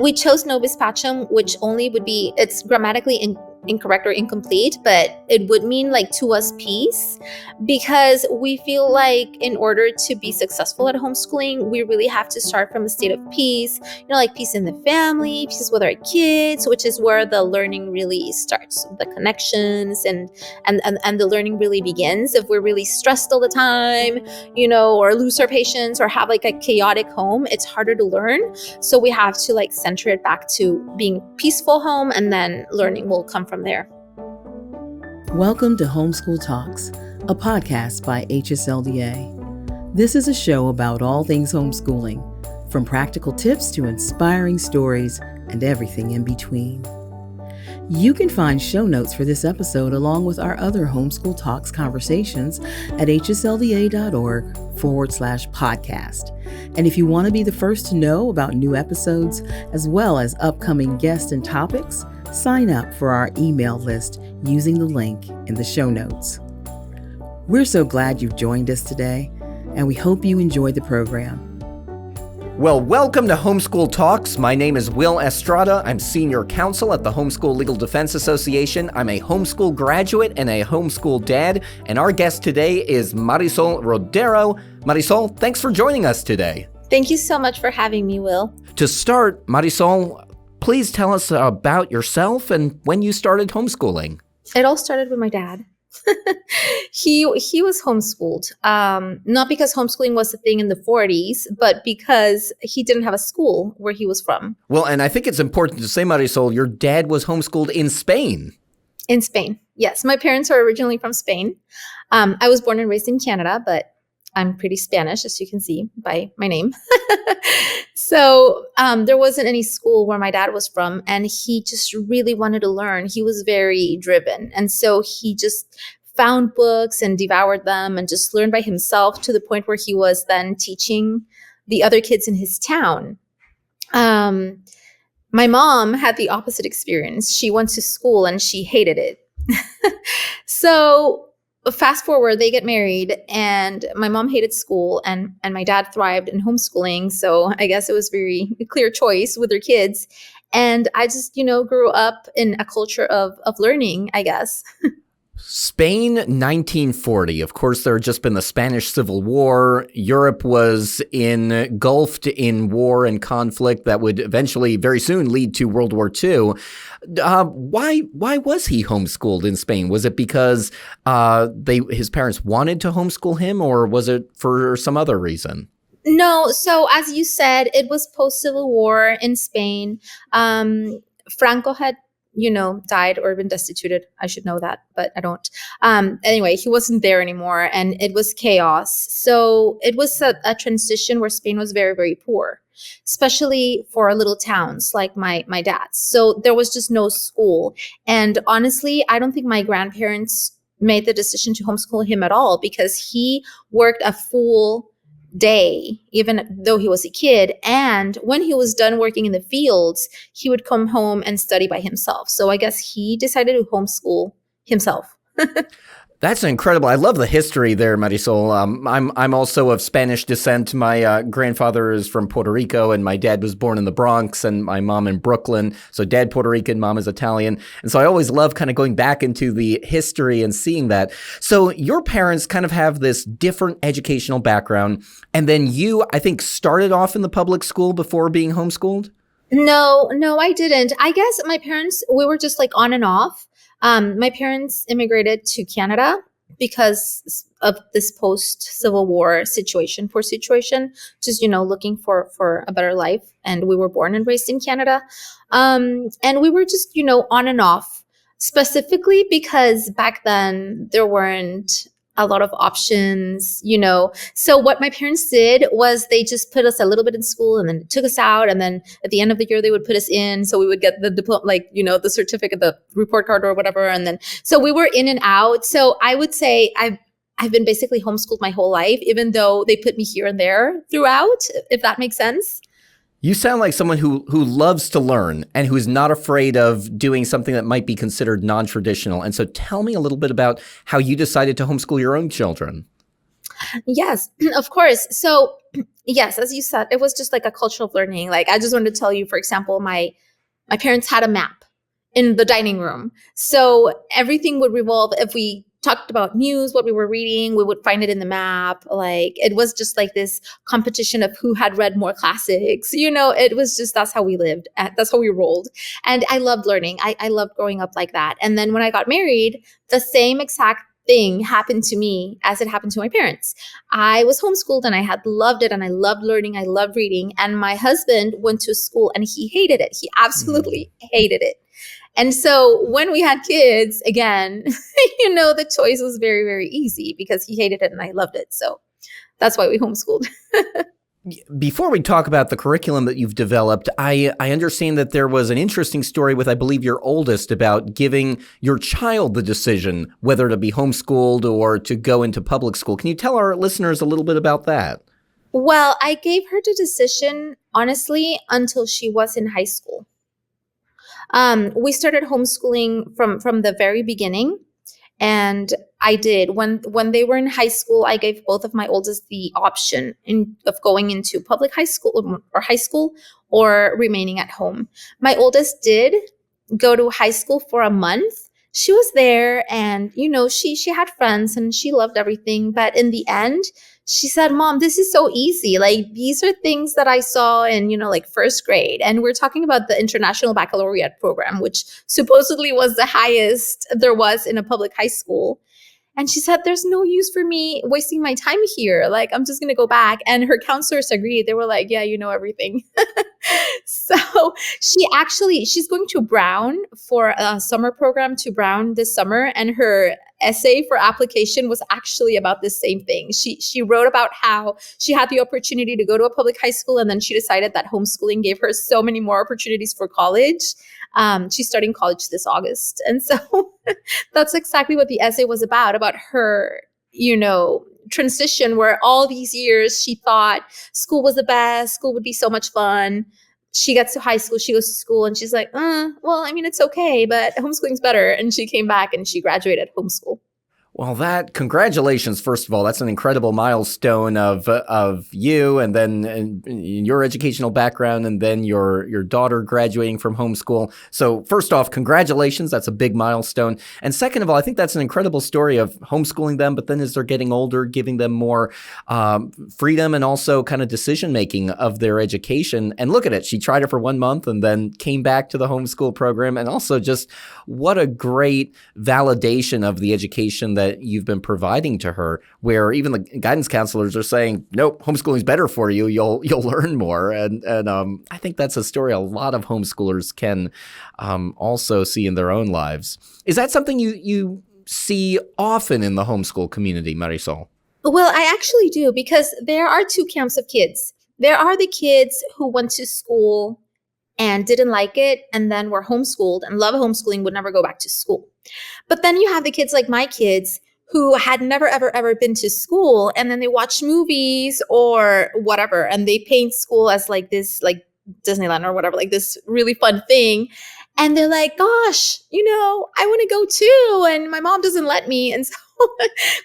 We chose Nobis Pacem, which only would be, it's grammatically incorrect or incomplete, but it would mean like to us peace, because we feel like in order to be successful at homeschooling, we really have to start from a state of peace, like peace in the family, peace with our kids, which is where the learning really starts, the connections and the learning really begins. If we're really stressed all the time, or lose our patience or have like a chaotic home, it's harder to learn. So we have to like center it back to being peaceful home, and then learning will come from there. Welcome to Homeschool Talks, a podcast by HSLDA. This is a show about all things homeschooling, from practical tips to inspiring stories and everything in between. You can find show notes for this episode along with our other Homeschool Talks conversations at hslda.org/podcast. And if you want to be the first to know about new episodes, as well as upcoming guests and topics, sign up for our email list using the link in the show notes. We're so glad you've joined us today, and we hope you enjoyed the program. Well, welcome to Homeschool Talks. My name is Will Estrada. I'm Senior Counsel at the Homeschool Legal Defense Association. I'm a homeschool graduate and a homeschool dad, and our guest today is Marisol Rodero. Marisol, thanks for joining us today. Thank you so much for having me, Will. To start, Marisol, please tell us about yourself and when you started homeschooling. It all started with my dad. He was homeschooled, not because homeschooling was a thing in the 40s, but because he didn't have a school where he was from. Well, and I think it's important to say, Marisol, your dad was homeschooled in Spain. In Spain, yes. My parents are originally from Spain. I was born and raised in Canada, but I'm pretty Spanish, as you can see by my name. So there wasn't any school where my dad was from, and he just really wanted to learn. He was very driven. And so he just found books and devoured them and just learned by himself, to the point where he was then teaching the other kids in his town. My mom had the opposite experience. She went to school and she hated it. So fast forward, they get married, and my mom hated school, and my dad thrived in homeschooling. So I guess it was very clear choice with their kids. And I just, grew up in a culture of learning, I guess. Spain, 1940. Of course, there had just been the Spanish Civil War. Europe was engulfed in war and conflict that would eventually, very soon, lead to World War II. Why was he homeschooled in Spain? Was it because his parents wanted to homeschool him, or was it for some other reason? No. So as you said, it was post-Civil War in Spain. Franco had died or been destituted. I should know that, but I don't. Anyway, he wasn't there anymore, and it was chaos. So it was a transition where Spain was very, very poor, especially for little towns like my dad's. So there was just no school. And honestly, I don't think my grandparents made the decision to homeschool him at all, because he worked a full day, even though he was a kid. And when he was done working in the fields, he would come home and study by himself. So I guess he decided to homeschool himself. That's incredible. I love the history there, Marisol. I'm also of Spanish descent. My grandfather is from Puerto Rico, and my dad was born in the Bronx, and my mom in Brooklyn. So dad Puerto Rican, mom is Italian. And so I always love kind of going back into the history and seeing that. So your parents kind of have this different educational background. And then you, I think, started off in the public school before being homeschooled? No, I didn't. I guess my parents, we were just like on and off. My parents immigrated to Canada because of this post-Civil War situation, just, looking for a better life. And we were born and raised in Canada. And we were just, on and off, specifically because back then there weren't a lot of options, So what my parents did was they just put us a little bit in school, and then took us out. And then at the end of the year, they would put us in. So we would get the diploma, the certificate, the report card or whatever. And then, so we were in and out. So I would say I've been basically homeschooled my whole life, even though they put me here and there throughout, if that makes sense. You sound like someone who loves to learn and who's not afraid of doing something that might be considered non-traditional. And so tell me a little bit about how you decided to homeschool your own children. Yes, of course. So yes, as you said, it was just like a culture of learning. Like I just wanted to tell you, for example, my parents had a map in the dining room. So everything would revolve. If we talked about news, what we were reading, we would find it in the map. Like it was just like this competition of who had read more classics. It was just, that's how we lived. That's how we rolled. And I loved learning. I loved growing up like that. And then when I got married, the same exact thing happened to me as it happened to my parents. I was homeschooled and I had loved it and I loved learning. I loved reading. And my husband went to school and he hated it. He absolutely hated it. And so when we had kids, again, the choice was very, very easy because he hated it and I loved it. So that's why we homeschooled. Before we talk about the curriculum that you've developed, I understand that there was an interesting story with, I believe, your oldest about giving your child the decision whether to be homeschooled or to go into public school. Can you tell our listeners a little bit about that? Well, I gave her the decision, honestly, until she was in high school. We started homeschooling from the very beginning. And I did. When they were in high school, I gave both of my oldest the option of going into public high school or remaining at home. My oldest did go to high school for a month. She was there and, she had friends and she loved everything. But in the end, she said, Mom, this is so easy. Like, these are things that I saw in, like first grade. And we're talking about the International Baccalaureate program, which supposedly was the highest there was in a public high school. And she said, there's no use for me wasting my time here. Like, I'm just going to go back. And her counselors agreed. They were like, yeah, you know everything. So she's going to Brown for a summer program to Brown this summer. And her essay for application was actually about the same thing. She wrote about how she had the opportunity to go to a public high school. And then she decided that homeschooling gave her so many more opportunities for college. She's starting college this August. And so that's exactly what the essay was about her, transition where all these years she thought school was the best, school would be so much fun. She gets to high school, she goes to school and she's like, it's okay, but homeschooling's better. And she came back and she graduated homeschool. Well, congratulations, first of all. That's an incredible milestone of you and then your educational background and then your daughter graduating from homeschool. So first off, congratulations. That's a big milestone. And second of all, I think that's an incredible story of homeschooling them, but then as they're getting older, giving them more freedom and also kind of decision-making of their education. And look at it. She tried it for 1 month and then came back to the homeschool program. And also just what a great validation of the education that you've been providing to her, where even the guidance counselors are saying, nope, homeschooling's better for you. You'll learn more. And I think that's a story a lot of homeschoolers can also see in their own lives. Is that something you see often in the homeschool community, Marisol? Well, I actually do, because there are two camps of kids. There are the kids who went to school and didn't like it and then were homeschooled and love homeschooling, would never go back to school. But then you have the kids like my kids who had never, ever, ever been to school, and then they watch movies or whatever, and they paint school as like this, like Disneyland or whatever, like this really fun thing. And they're like, gosh, I want to go too. And my mom doesn't let me. And so,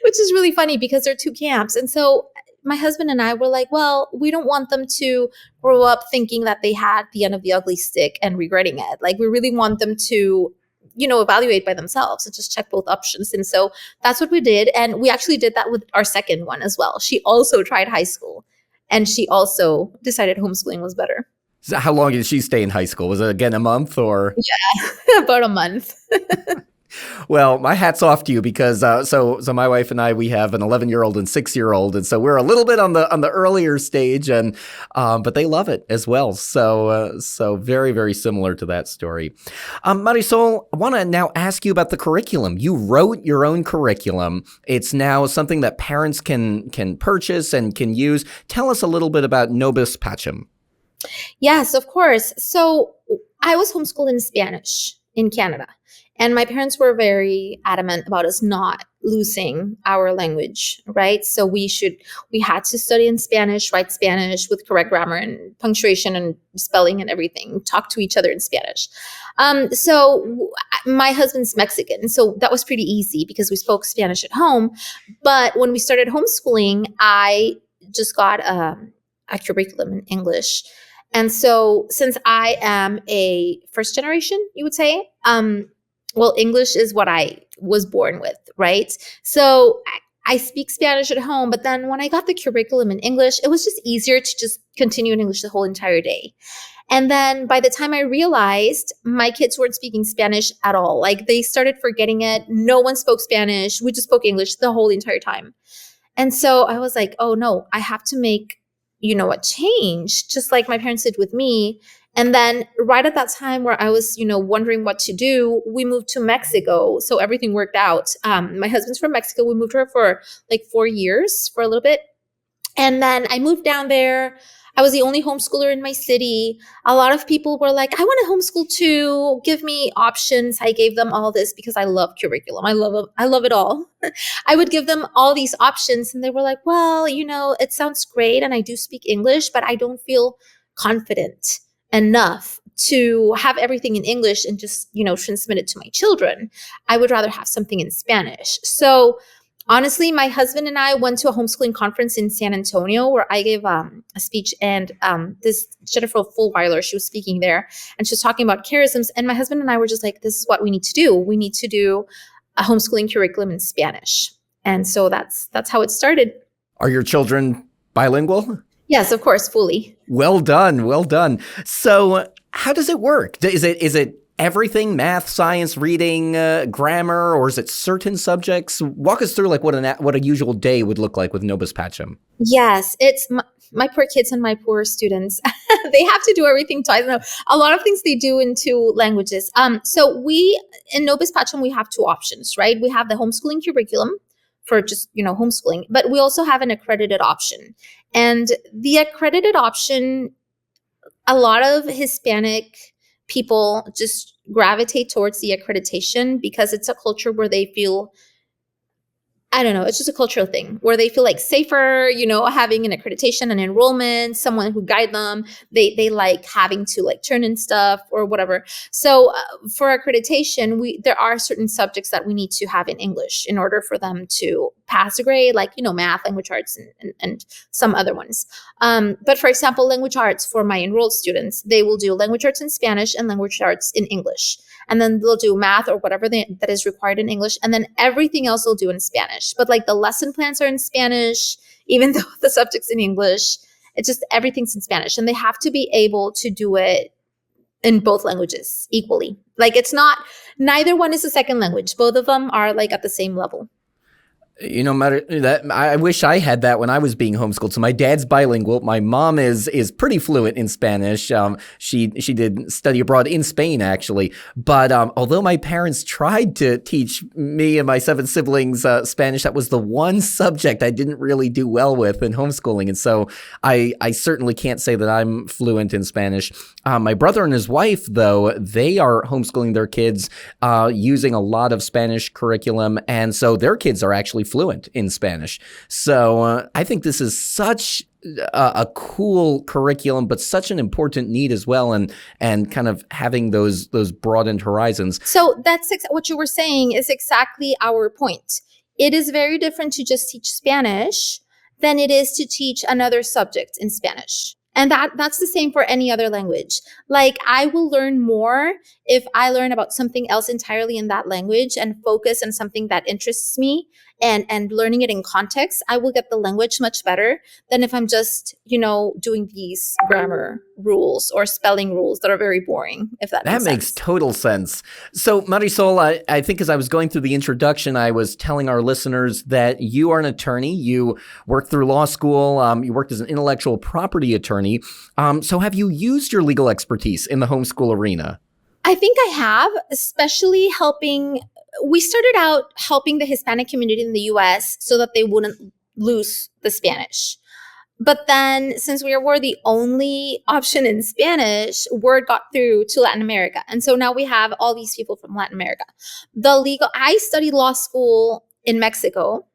which is really funny because there are two camps. And so my husband and I were like, well, we don't want them to grow up thinking that they had the end of the ugly stick and regretting it. Like, we really want them to, evaluate by themselves and just check both options. And so that's what we did. And we actually did that with our second one as well. She also tried high school and she also decided homeschooling was better. So how long did she stay in high school? Was it again a month or? Yeah, about a month. Well, my hat's off to you because so my wife and I, we have an 11-year-old and 6-year-old, and so we're a little bit on the earlier stage, and but they love it as well. So very, very similar to that story. Marisol, I want to now ask you about the curriculum. You wrote your own curriculum. It's now something that parents can purchase and can use. Tell us a little bit about Nobis Pacem. Yes, of course. So I was homeschooled in Spanish in Canada. And my parents were very adamant about us not losing our language, right? So we had to study in Spanish, write Spanish with correct grammar and punctuation and spelling and everything, talk to each other in Spanish. So my husband's Mexican, so that was pretty easy because we spoke Spanish at home. But when we started homeschooling, I just got a curriculum in English. And so since I am a first generation, you would say, well, English is what I was born with, right? So I speak Spanish at home, but then when I got the curriculum in English, it was just easier to just continue in English the whole entire day. And then by the time I realized, my kids weren't speaking Spanish at all. Like, they started forgetting it. No one spoke Spanish. We just spoke English the whole entire time. And so I was like, oh no, I have to make, a change, just like my parents did with me. And then right at that time where I was, wondering what to do, we moved to Mexico. So everything worked out. My husband's from Mexico. We moved here for like 4 years, for a little bit. And then I moved down there. I was the only homeschooler in my city. A lot of people were like, I want to homeschool too. Give me options. I gave them all this because I love curriculum. I love it all. I would give them all these options and they were like, well, it sounds great and I do speak English, but I don't feel confident enough to have everything in English and just, transmit it to my children. I would rather have something in Spanish. So honestly, my husband and I went to a homeschooling conference in San Antonio where I gave a speech, and this Jennifer Fulweiler, she was speaking there, and she was talking about charisms. And my husband and I were just like, this is what we need to do. We need to do a homeschooling curriculum in Spanish. And so that's how it started. Are your children bilingual? Yes, of course, fully. Well done. Well done. So how does it work? Is it everything, math, science, reading, grammar, or is it certain subjects? Walk us through like what a usual day would look like with Nobis Pacem. Yes, it's my poor kids and my poor students. They have to do everything twice. No, a lot of things they do in 2 languages. So we, in Nobis Pacem, we have 2 options, right? We have the homeschooling curriculum for just, homeschooling, but we also have an accredited option. And the accredited option, a lot of Hispanic people just gravitate towards the accreditation because it's a culture where they feel, I don't know, it's just a cultural thing where they feel like safer, having an accreditation and enrollment, someone who guide them. They like having to like turn in stuff or whatever. So for accreditation, there are certain subjects that we need to have in English in order for them to pass a grade, like, math, language arts, and some other ones. But for example, language arts for my enrolled students, they will do language arts in Spanish and language arts in English. And then they'll do math or whatever that is required in English. And then everything else they'll do in Spanish. But like the lesson plans are in Spanish, even though the subject's in English. It's just everything's in Spanish. And they have to be able to do it in both languages equally. Like, it's not, neither one is a second language. Both of them are like at the same level. I wish I had that when I was being homeschooled. So my dad's bilingual. My mom is pretty fluent in Spanish. She did study abroad in Spain, actually. But although my parents tried to teach me and my 7 siblings Spanish, that was the one subject I didn't really do well with in homeschooling. And so I certainly can't say that I'm fluent in Spanish. My brother and his wife, though, they are homeschooling their kids using a lot of Spanish curriculum. And so their kids are actually fluent in Spanish. So I think this is such a cool curriculum, but such an important need as well, and kind of having those broadened horizons. So that's what you were saying is exactly our point. It is very different to just teach Spanish than it is to teach another subject in Spanish. And that's the same for any other language. Like, I will learn more if I learn about something else entirely in that language and focus on something that interests me and learning it in context. I will get the language much better than if I'm just, doing these grammar rules or spelling rules that are very boring, if that makes sense. That makes total sense. So Marisol, I think as I was going through the introduction, I was telling our listeners that you are an attorney. You worked through law school. You worked as an intellectual property attorney. So have you used your legal expertise in the homeschool arena? I think I have, especially we started out helping the Hispanic community in the US so that they wouldn't lose the Spanish. But then since we were the only option in Spanish, word got through to Latin America. And so now we have all these people from Latin America. I studied law school in Mexico.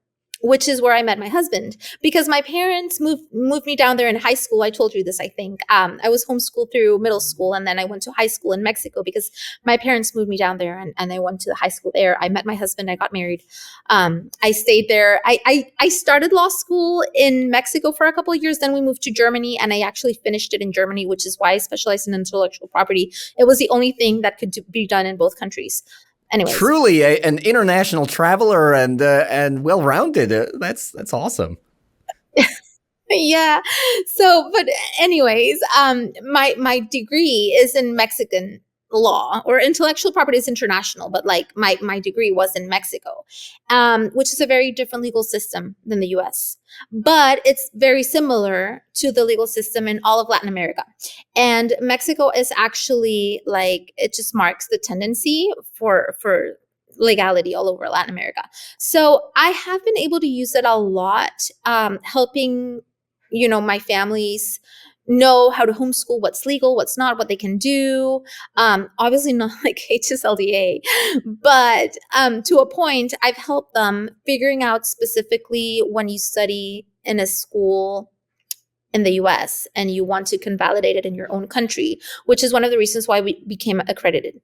which is where I met my husband, because my parents moved me down there in high school. I told you this, I think. I was homeschooled through middle school, and then I went to high school in Mexico because my parents moved me down there, and I went to the high school there. I met my husband. I got married. I stayed there. I started law school in Mexico for a couple of years. Then we moved to Germany, and I actually finished it in Germany, which is why I specialized in intellectual property. It was the only thing that could be done in both countries. Anyways. Truly an international traveler and well-rounded. That's awesome. Yeah. So, but anyways, my degree is in Mexican law, or intellectual property is international, but like my degree was in Mexico, which is a very different legal system than the US, but it's very similar to the legal system in all of Latin America. And Mexico is actually like, it just marks the tendency for legality all over Latin America. So I have been able to use it a lot, helping my families know how to homeschool, what's legal, what's not, what they can do. Obviously not like HSLDA, but to a point, I've helped them figuring out specifically when you study in a school in the US and you want to convalidate it in your own country, which is one of the reasons why we became accredited.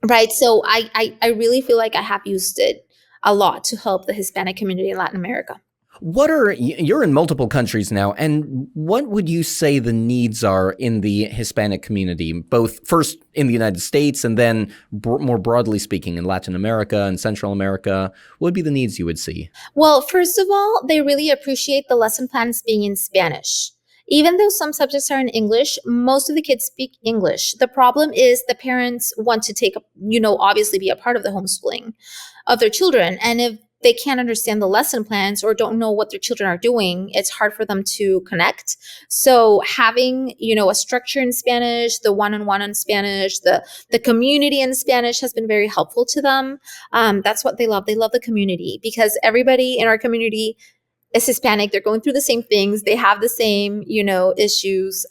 Right. So I really feel like I have used it a lot to help the Hispanic community in Latin America. You're in multiple countries now, and what would you say the needs are in the Hispanic community, both first in the United States and then more broadly speaking in Latin America and Central America? What would be the needs you would see? Well, first of all, they really appreciate the lesson plans being in Spanish. Even though some subjects are in English, most of the kids speak English. The problem is the parents want to obviously be a part of the homeschooling of their children. And if they can't understand the lesson plans or don't know what their children are doing, it's hard for them to connect. So having, a structure in Spanish, the one-on-one in Spanish, the community in Spanish has been very helpful to them. That's what they love. They love the community because everybody in our community is Hispanic. They're going through the same things. They have the same, issues.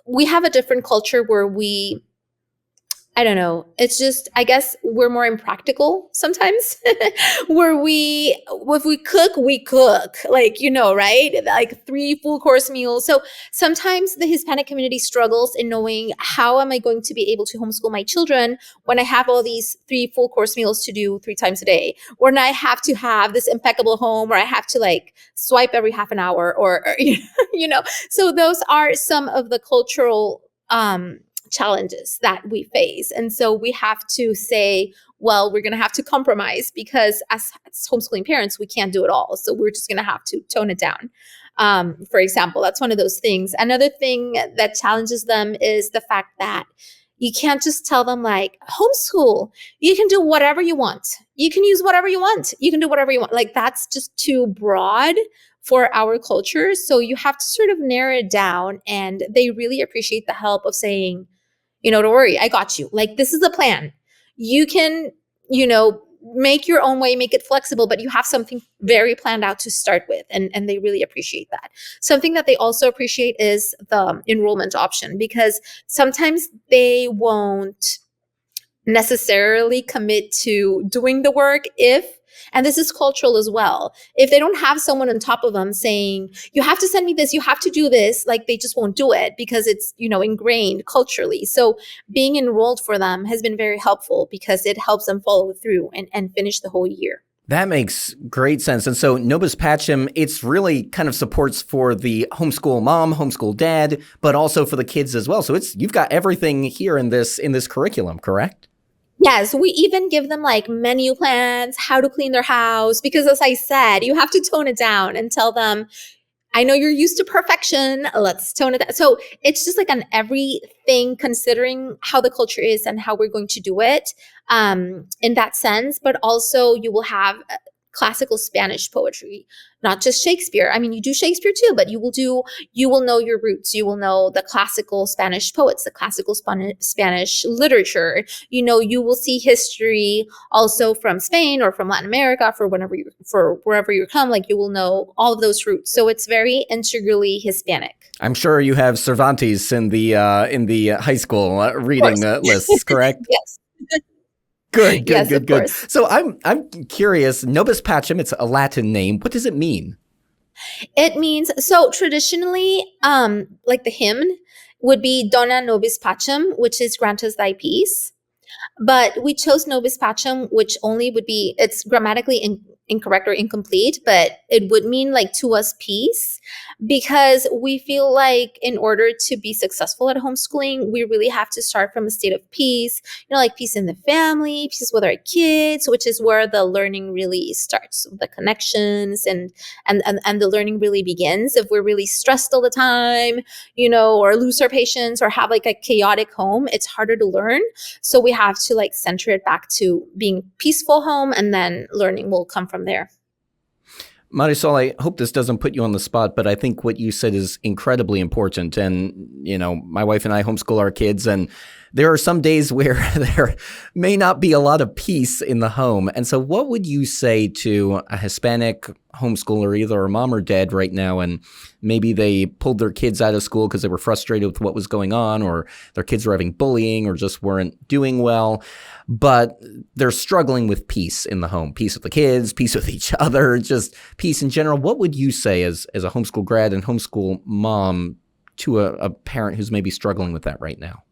We have a different culture where I don't know. It's just, I guess we're more impractical sometimes where if we cook, like, right? Like 3 full course meals. So sometimes the Hispanic community struggles in knowing how am I going to be able to homeschool my children when I have all these 3 full course meals to do 3 times a day, when I have to have this impeccable home, or I have to like swipe every half an hour or so those are some of the cultural, challenges that we face. And so we have to say, well, we're going to have to compromise because as homeschooling parents, we can't do it all. So we're just going to have to tone it down. For example, that's one of those things. Another thing that challenges them is the fact that you can't just tell them like, homeschool, you can do whatever you want. You can use whatever you want. You can do whatever you want. Like that's just too broad for our culture. So you have to sort of narrow it down, and they really appreciate the help of saying, don't worry, I got you. Like, this is a plan. You can, make your own way, make it flexible, but you have something very planned out to start with. And they really appreciate that. Something that they also appreciate is the enrollment option, because sometimes they won't necessarily commit to doing the work and this is cultural as well, if they don't have someone on top of them saying, you have to send me this, you have to do this, like they just won't do it because it's, ingrained culturally. So being enrolled for them has been very helpful because it helps them follow through and finish the whole year. That makes great sense. And so Nobis Pacem, it's really kind of supports for the homeschool mom, homeschool dad, but also for the kids as well. So you've got everything here in this curriculum, correct? Yes, we even give them like menu plans, how to clean their house, because as I said, you have to tone it down and tell them, I know you're used to perfection, let's tone it down. So it's just like on everything, considering how the culture is and how we're going to do it in that sense. But also you will have classical Spanish poetry, not just Shakespeare. I mean, you do Shakespeare too, but you will know your roots. You will know the classical Spanish poets, the classical Spanish literature. You will see history also from Spain or from Latin America for wherever you come. Like you will know all of those roots. So it's very integrally Hispanic. I'm sure you have Cervantes in the high school reading lists, correct? Yes. Good, good, Yes, good, of good. course. So I'm curious. Nobis Pacem, it's a Latin name. What does it mean? It means, so traditionally, like the hymn would be Dona Nobis Pacem, which is grant us thy peace. But we chose Nobis Pacem, which only would be, it's grammatically incorrect or incomplete, but it would mean like to us peace, because we feel like in order to be successful at homeschooling, we really have to start from a state of peace, like peace in the family, peace with our kids, which is where the learning really starts, the connections and the learning really begins. If we're really stressed all the time, or lose our patience or have like a chaotic home, it's harder to learn. So we have to like center it back to being peaceful home, and then learning will come from there. Marisol, I hope this doesn't put you on the spot, but I think what you said is incredibly important. And, my wife and I homeschool our kids, and there are some days where there may not be a lot of peace in the home. And so what would you say to a Hispanic homeschooler, either a mom or dad right now, and maybe they pulled their kids out of school because they were frustrated with what was going on, or their kids were having bullying or just weren't doing well, but they're struggling with peace in the home, peace with the kids, peace with each other, just peace in general. What would you say as a homeschool grad and homeschool mom to a parent who's maybe struggling with that right now?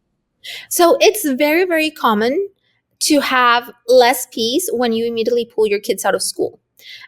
So it's very, very common to have less peace when you immediately pull your kids out of school.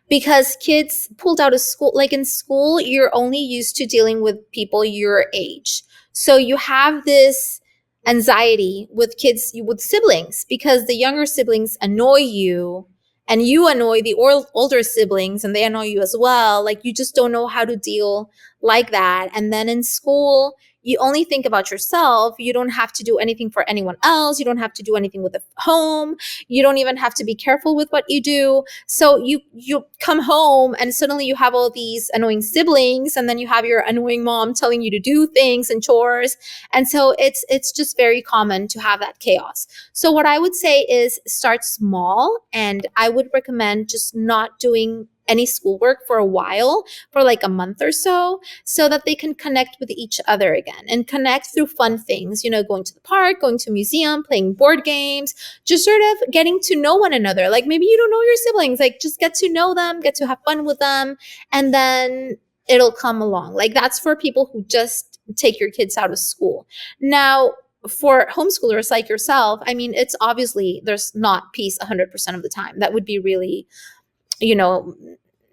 Because kids pulled out of school, like in school, you're only used to dealing with people your age. So you have this anxiety with kids, with siblings, because the younger siblings annoy you and you annoy the older siblings and they annoy you as well. Like you just don't know how to deal like that. And then in school, you only think about yourself. You don't have to do anything for anyone else. You don't have to do anything with the home. You don't even have to be careful with what you do. So you come home and suddenly you have all these annoying siblings, and then you have your annoying mom telling you to do things and chores. And so it's just very common to have that chaos. So what I would say is start small, and I would recommend just not doing any schoolwork for a while, for like a month or so that they can connect with each other again and connect through fun things, going to the park, going to a museum, playing board games, just sort of getting to know one another. Like maybe you don't know your siblings, like just get to know them, get to have fun with them, and then it'll come along. Like that's for people who just take your kids out of school. Now, for homeschoolers like yourself, I mean, it's obviously there's not peace 100% of the time. That would be really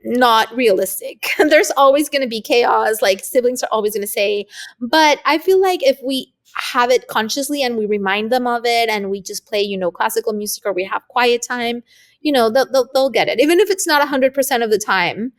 not realistic. There's always going to be chaos, like siblings are always going to say, but I feel like if we have it consciously and we remind them of it and we just play, classical music, or we have quiet time, they'll get it. Even if it's not 100% of the time,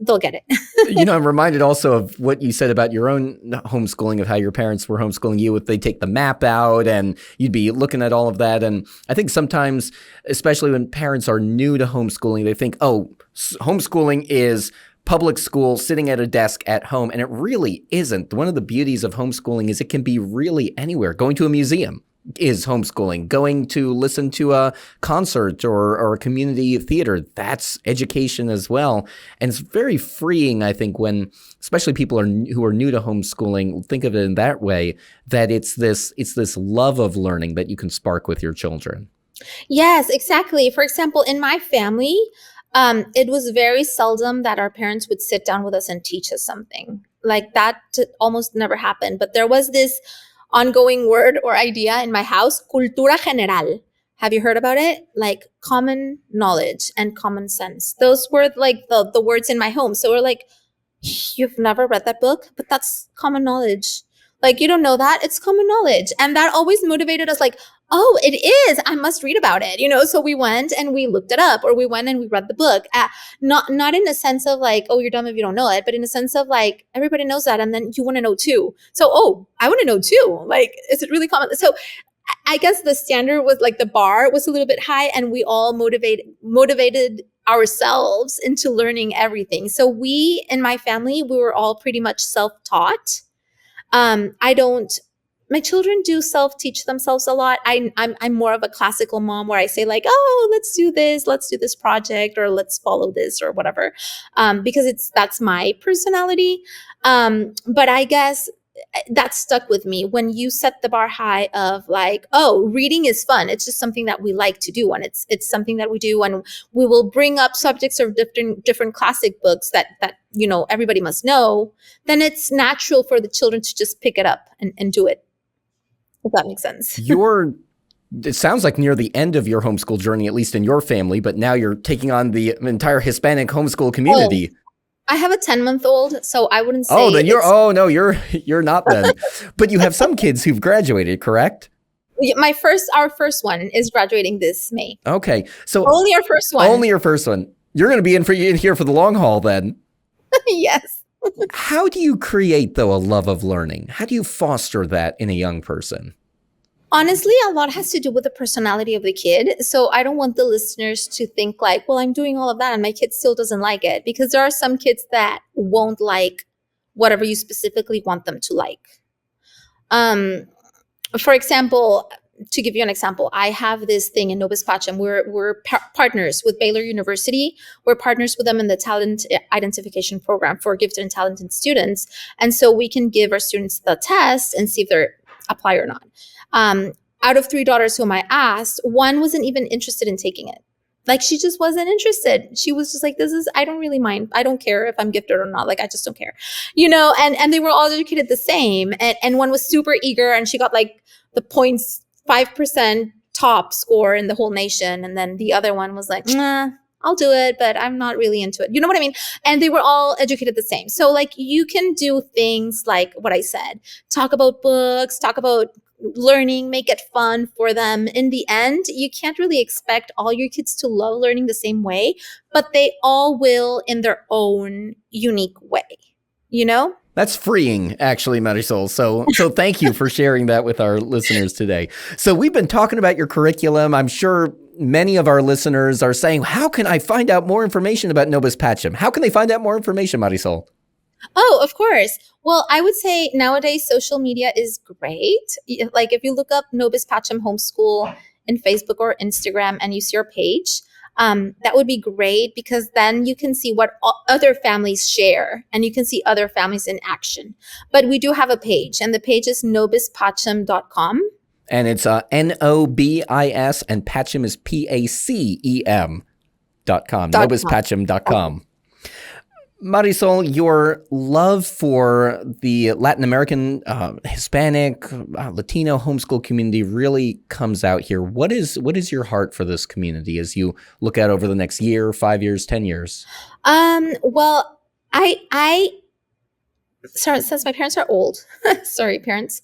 they'll get it. I'm reminded also of what you said about your own homeschooling, of how your parents were homeschooling you. If they take the map out and you'd be looking at all of that. And I think sometimes, especially when parents are new to homeschooling, they think, homeschooling is public school sitting at a desk at home. And it really isn't. One of the beauties of homeschooling is it can be really anywhere. Going to a museum is homeschooling. Going to listen to a concert or a community theater, that's education as well. And it's very freeing, I think, when especially people who are new to homeschooling think of it in that way, that it's this love of learning that you can spark with your children. Yes, exactly. For example, in my family, it was very seldom that our parents would sit down with us and teach us something. Like that almost never happened. But there was this ongoing word or idea in my house, cultura general. Have you heard about it? Like common knowledge and common sense. Those were like the words in my home. So we're like, you've never read that book, but that's common knowledge. Like, you don't know that, it's common knowledge. And that always motivated us, like, oh, it is, I must read about it. So we went and we looked it up, or we went and we read the book. Not in a sense of like, oh, you're dumb if you don't know it, but in a sense of like, everybody knows that. And then you want to know too. So, oh, I want to know too. Like, is it really common? So I guess the standard was like the bar was a little bit high, and we all motivated ourselves into learning everything. So we, in my family, we were all pretty much self-taught. My children do self-teach themselves a lot. I'm more of a classical mom where I say like, oh, let's do this project, or let's follow this or whatever. Because that's my personality. But I guess that stuck with me. When you set the bar high of like, oh, reading is fun. It's just something that we like to do. And it's something that we do. And we will bring up subjects of different classic books that, everybody must know. Then it's natural for the children to just pick it up and do it. If that makes sense. It sounds like near the end of your homeschool journey, at least in your family, but now you're taking on the entire Hispanic homeschool community. Oh, I have a 10-month-old, so I wouldn't say. Oh, then you're not then. But you have some kids who've graduated, correct? Our first one is graduating this May. Okay, so only our first one. Only your first one. You're going to be in here for the long haul then. Yes. How do you create, though, a love of learning? How do you foster that in a young person? Honestly, a lot has to do with the personality of the kid. So I don't want the listeners to think like, well, I'm doing all of that and my kid still doesn't like it, because there are some kids that won't like whatever you specifically want them to like. For example, to give you an example, I have this thing in Nobis Pacem. We're partners with Baylor University. We're partners with them in the talent identification program for gifted and talented students. And so we can give our students the test and see if they're apply or not. Out of 3 daughters whom I asked, one wasn't even interested in taking it. Like, she just wasn't interested. She was just like, I don't really mind. I don't care if I'm gifted or not. Like, I just don't care, and they were all educated the same. And one was super eager and she got like the 0.5% top score in the whole nation. And then the other one was like, nah, I'll do it, but I'm not really into it. You know what I mean? And they were all educated the same. So like, you can do things like what I said, talk about books, talk about learning, make it fun for them. In the end, you can't really expect all your kids to love learning the same way, but they all will in their own unique way, That's freeing, actually, Marisol. So thank you for sharing that with our listeners today. So we've been talking about your curriculum. I'm sure many of our listeners are saying, how can I find out more information about Nobis Pacem? How can they find out more information, Marisol? Oh, of course. Well, I would say nowadays social media is great. Like, if you look up Nobis Pacem Homeschool in Facebook or Instagram and you see our page, that would be great, because then you can see what other families share and you can see other families in action. But we do have a page, and the page is nobispacem.com. And it's Nobis, and Pacem is Pacem.com, nobispacem.com. Marisol, your love for the Latin American, Hispanic, Latino homeschool community really comes out here. What is your heart for this community as you look out over the next year, 5 years, 10 years? Well, sorry, since my parents are old, sorry, parents,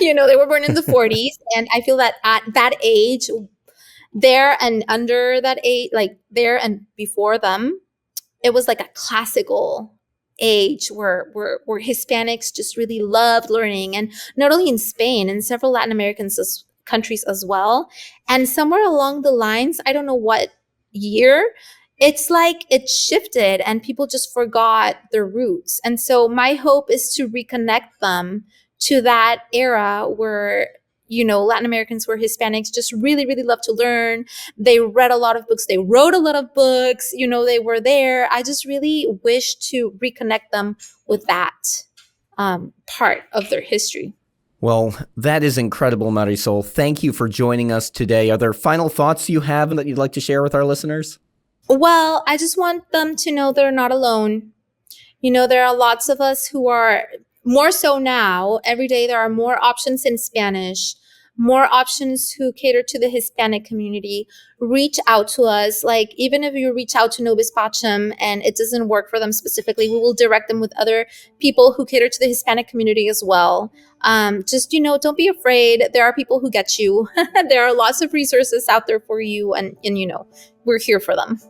they were born in the 40s. And I feel that at that age, there and under that age, like there and before them, it was like a classical age where Hispanics just really loved learning. And not only in Spain, in several Latin American countries as well. And somewhere along the lines, I don't know what year, it's like it shifted and people just forgot their roots. And so my hope is to reconnect them to that era where, Latin Americans, where Hispanics just really, really love to learn. They read a lot of books. They wrote a lot of books. They were there. I just really wish to reconnect them with that part of their history. Well, that is incredible, Marisol. Thank you for joining us today. Are there final thoughts you have that you'd like to share with our listeners? Well, I just want them to know they're not alone. There are lots of us who are more so now. Every day there are more options in Spanish, more options who cater to the Hispanic community. Reach out to us. Like, even if you reach out to Nobis Pacem and it doesn't work for them specifically, we will direct them with other people who cater to the Hispanic community as well. Just, don't be afraid. There are people who get you. There are lots of resources out there for you, and we're here for them.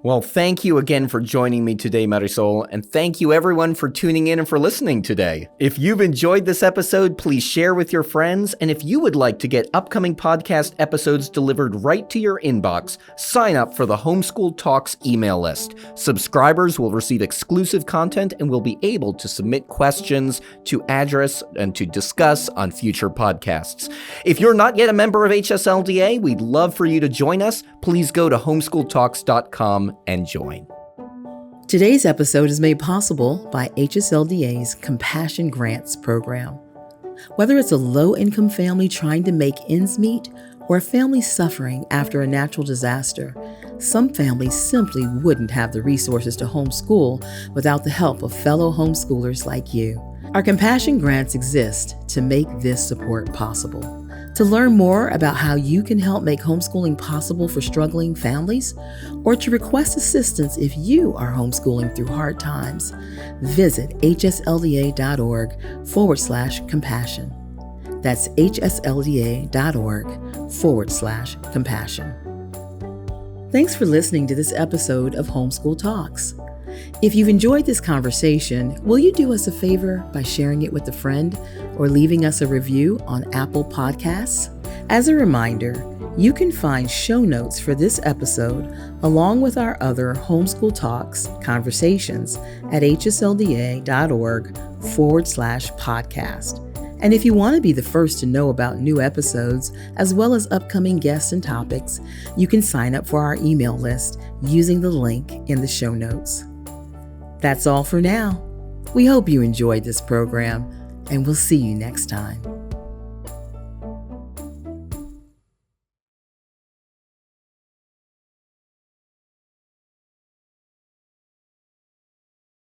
Well, thank you again for joining me today, Marisol, and thank you everyone for tuning in and for listening today. If you've enjoyed this episode, please share with your friends, and if you would like to get upcoming podcast episodes delivered right to your inbox, sign up for the Homeschool Talks email list. Subscribers will receive exclusive content and will be able to submit questions to address and to discuss on future podcasts. If you're not yet a member of HSLDA, we'd love for you to join us. Please go to homeschooltalks.com and join. Today's episode is made possible by HSLDA's Compassion Grants program. Whether it's a low-income family trying to make ends meet or a family suffering after a natural disaster, some families simply wouldn't have the resources to homeschool without the help of fellow homeschoolers like you. Our Compassion Grants exist to make this support possible. To learn more about how you can help make homeschooling possible for struggling families, or to request assistance if you are homeschooling through hard times, visit hslda.org/compassion. That's hslda.org/compassion. Thanks for listening to this episode of Homeschool Talks. If you've enjoyed this conversation, will you do us a favor by sharing it with a friend or leaving us a review on Apple Podcasts? As a reminder, you can find show notes for this episode along with our other Homeschool Talks conversations at hslda.org/podcast. And if you want to be the first to know about new episodes, as well as upcoming guests and topics, you can sign up for our email list using the link in the show notes. That's all for now. We hope you enjoyed this program, and we'll see you next time.